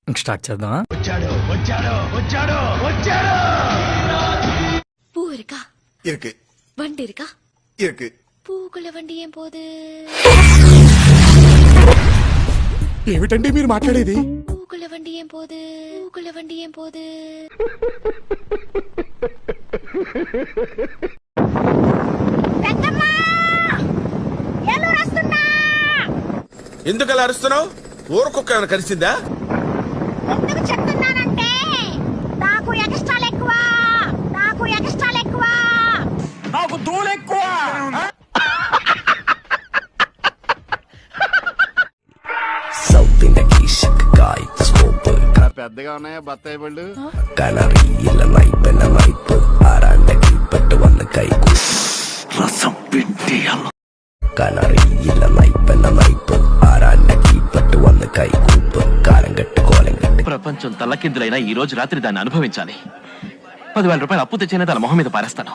ఇంక స్టార్ట్ చేద్దామా? பூ இருக்கா? இருக்கு வண்டி இருக்கா? இருக்கு. பூக்குள்ள வண்டி ఏం పోదు? ఏమిటండి మీరు మాట్లాడేది? పూకుள்ள వண்டி ఏం పోదు? పూకుள்ள వண்డి ఏం పోదు? ఎందుకు అలా అరుస్తున్నావు? ఊరకొక్క ఏమైనా కలిసిందా? ఎందుకు చెప్తున్నానంటే నాకు ఎక్స్ట్రాలు ఎక్కువ, నాకు ఎక్స్ట్రాలు ఎక్కువ, నాకు దూలు ఎక్కువ. సౌత్ ఇండియాకి షక్కకాయ స్కోప్ పెద్దగా ఉన్నాయా బత్తాయి పళ్ళు? కలరి ఇలా నైపెన నైప్ ఆరాండకి పట్టు వన్న కైకు రసం పిండియల కలరి ఇలా నైపెన నైప్ ఆరాండకి పట్టు వన్న కైకు కారం గట్టి కోలం గట్టి. ప్రపంచం తల్లకిందులైనా ఈ రోజు రాత్రి దాన్ని అనుభవించాలి. 10,000 రూపాయలు అప్పు తెచ్చినా తన మొహం మీద పారేస్తాను.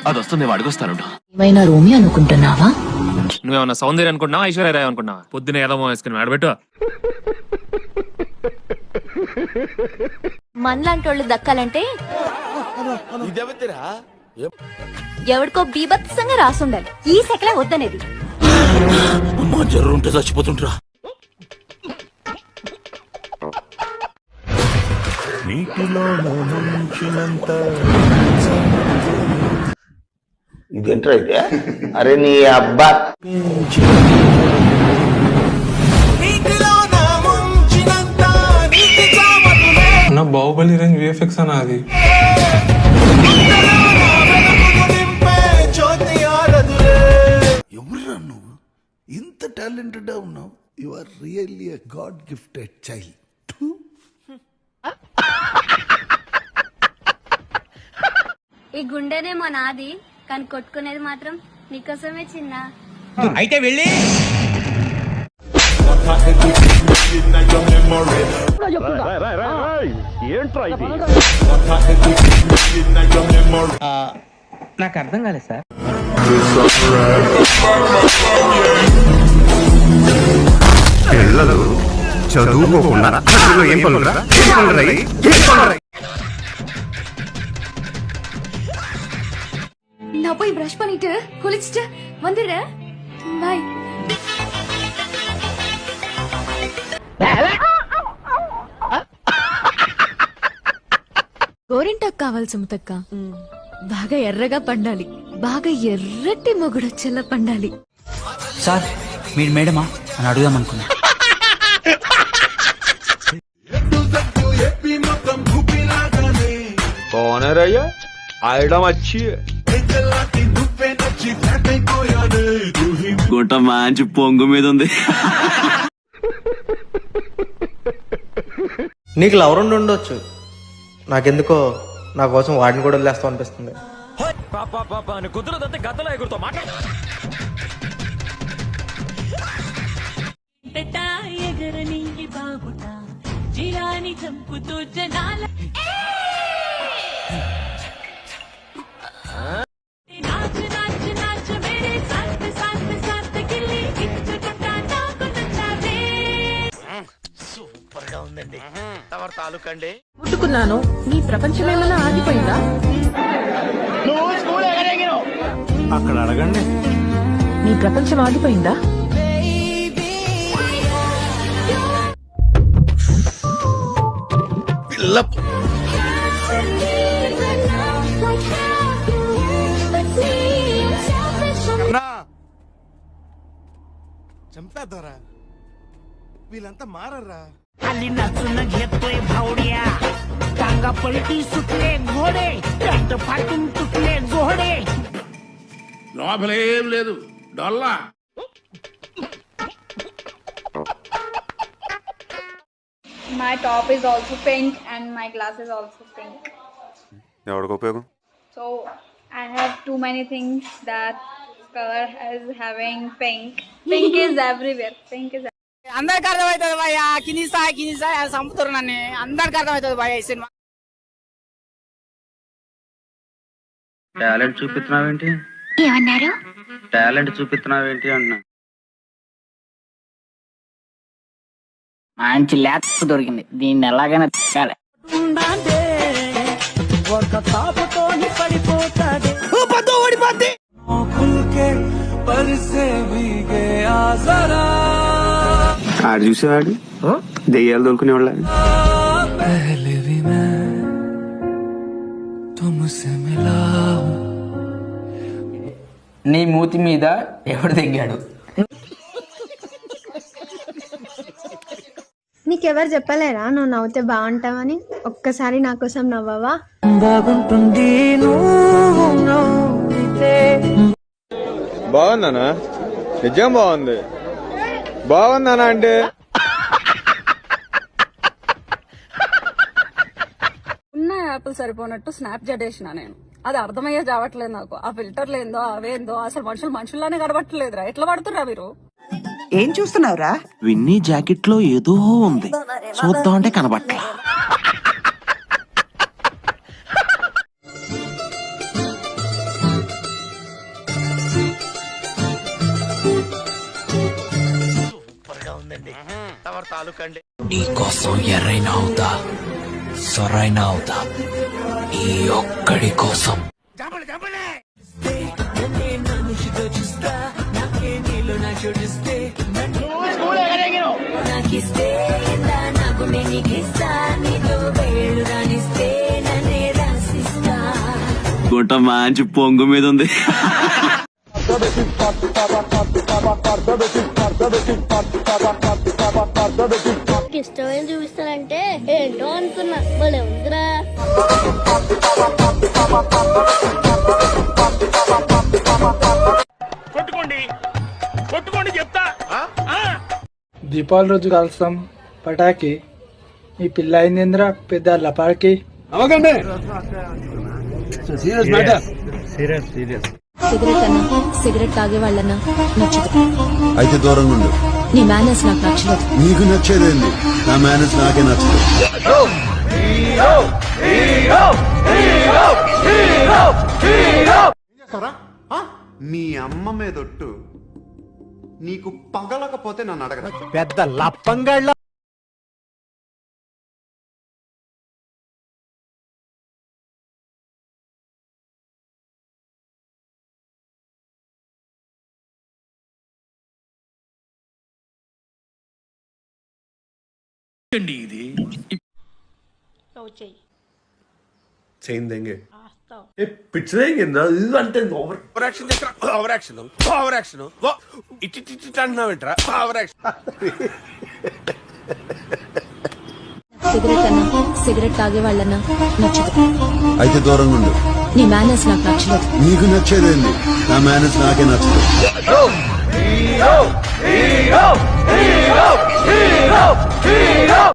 అది వస్తుంది అడుగుస్తాను. ఏమైనా రోమి అనుకుంటున్నావా? నువ్వేమన్నా సౌందర్య అనుకుంటున్నావా, ఐశ్వర్య రాయ్ అనుకుంటున్నావా? పొద్దున ఏదో వేసుకుని ఆడబెట్టు. మనలాంటోళ్ళు దక్కాలంటే ఇదెవతిరా? ఎవడికో బీభత్సంగా రాసుండాలి. ఈ సెకలే వద్దనేది. అమ్మా జర్రుంటే చచ్చిపోతుంటరా. ఇదేంట్రా అయితే? అరే నీ అబ్బా నా బాహుబలి రేంజ్ విఎఫ్ఎక్స్ అన్న అది. ఎవరురా నువ్వు? ఇంత టాలెంటెడ్ ఉన్నావు. You are really a God gifted child. ఈ గుండెనేమో నాది, కానీ కొట్టుకునేది మాత్రం నీకోసమే చిన్న. అయితే వెళ్ళి నాకు అర్థం కాలేదు సార్. పిల్లలు చదువుకోకుండా ఏం పనులురా? நான் போய் பிரஷ் பண்ணிட்டு குளிச்சுட்டு வந்துடுறேன். பாய். గోరింటాకు కావాలి సుమతక్క. బాగా ఎర్రగా పండాలి. బాగా ఎర్రటి మొగుడొచ్చేలా పండాలి. సార్ మీరు మేడమా అని అడుగుదాం అనుకున్నా. కోనరయ్యా ఆడడం వచ్చి గుంట మంచి పొంగు మీద ఉంది. నీకు లవరుండి ఉండొచ్చు, నాకెందుకో నా కోసం వాడిని కూడా వదిలేస్తాం అనిపిస్తుంది. ముట్టుకున్నాను. నీ ప్రపంచం ఏమైనా ఆగిపోయిందా? అక్కడ అడగండి. నీ ప్రపంచం ఆగిపోయిందా? చంపేద్దారా? వీళ్ళంతా మారరా? లోపలేం లేదు డొల్లా. My top is also pink and my glass is also pink. ఎవరికి ఉపయోగం? So I have too many things that color is having pink. Pink is everywhere. Pink is అందరికి అర్థమవుతుంది భయ్యా. కినిసా సంపుతారు నన్ను. అందరికి అర్థమవుతుంది భయ్యా ఈ సినిమా. టాలెంట్ చూపిస్తున్నావేంటి? ఏమన్నారు? టాలెంట్ చూపిస్తున్నావేంటి అన్నా. మంచి లేత దొరికింది, దీన్ని ఎలాగైనా తిక్కాలి. ఆడు చూసేవాడు దెయ్యాలు దొరుకునేవాళ్ళ. నీ మూతి మీద ఎవడు దిగాడు? నీకెవరు చెప్పలేరా నువ్వు నవ్వుతే బాగుంటావని? ఒక్కసారి నా కోసం నవ్వవా? బాగుందనా? నిజం బాగుంది. బాగుందనా అంటే ఉన్న యాపిల్ సరిపోనట్టు స్నాప్ చాట్ వేసిన నేను. అది అర్థమయ్యే చావట్లేదు నాకు. ఆ ఫిల్టర్లు ఏందో అవేందో అసలు మనుషుల్లానే కనబట్టలేదురా. ఎట్లా పడుతుర్రా మీరు? ఏం చూస్తున్నావురా? విన్నీ జాకెట్ లో ఏదో ఉంది, చూద్దామంటే కనబట్ల. నీకోసం ఎర్రైనా అవుతా, సొరైనా అవుతా, ఈ ఒక్కడి కోసం. గుంట మంచి పొంగు మీద ఉంది. ఇష్టమైన చూపిస్తానంటే ఏంటో అనుకున్నా, భలే ఉందిరా. కొట్టుకోండి చెప్తా. దీపావళి రోజు కాల్స్తాం పటాకి. ఈ పిల్ల అయిందేంద్రా పెద్ద లపాకి. సిగరెట్ అన్నా, సిగరెట్ తాగే వాళ్ళన్నా నచ్చదు. అయితే దూరంగా ఉండు. నీ మేనర్స్ నాకు నచ్చలేదు. నీకు నచ్చేదేంది? నా మేనేజ్ నాకే నచ్చదు. మీ అమ్మ మీదొట్టు నీకు పగలకపోతే నన్ను అడగరా. పెద్ద లప్పంగాళ్ళ ఓవర్ యాక్షన్ చేస్తా. ఓవర్ యాక్షన్ ఓవర్ యాక్షన్ ఇట్టి అంటున్నావేంట్రా? Over action. సిగరెట్ అన్నా, సిగరెట్ తాగే వాళ్ళన్నా నచ్చదు. అయితే దూరంగా ఉండు. నీ మేనర్స్ నాకు నచ్చలేదు. నీకు నచ్చేదేంది? నా మేనేజ్ నాకే నచ్చదు.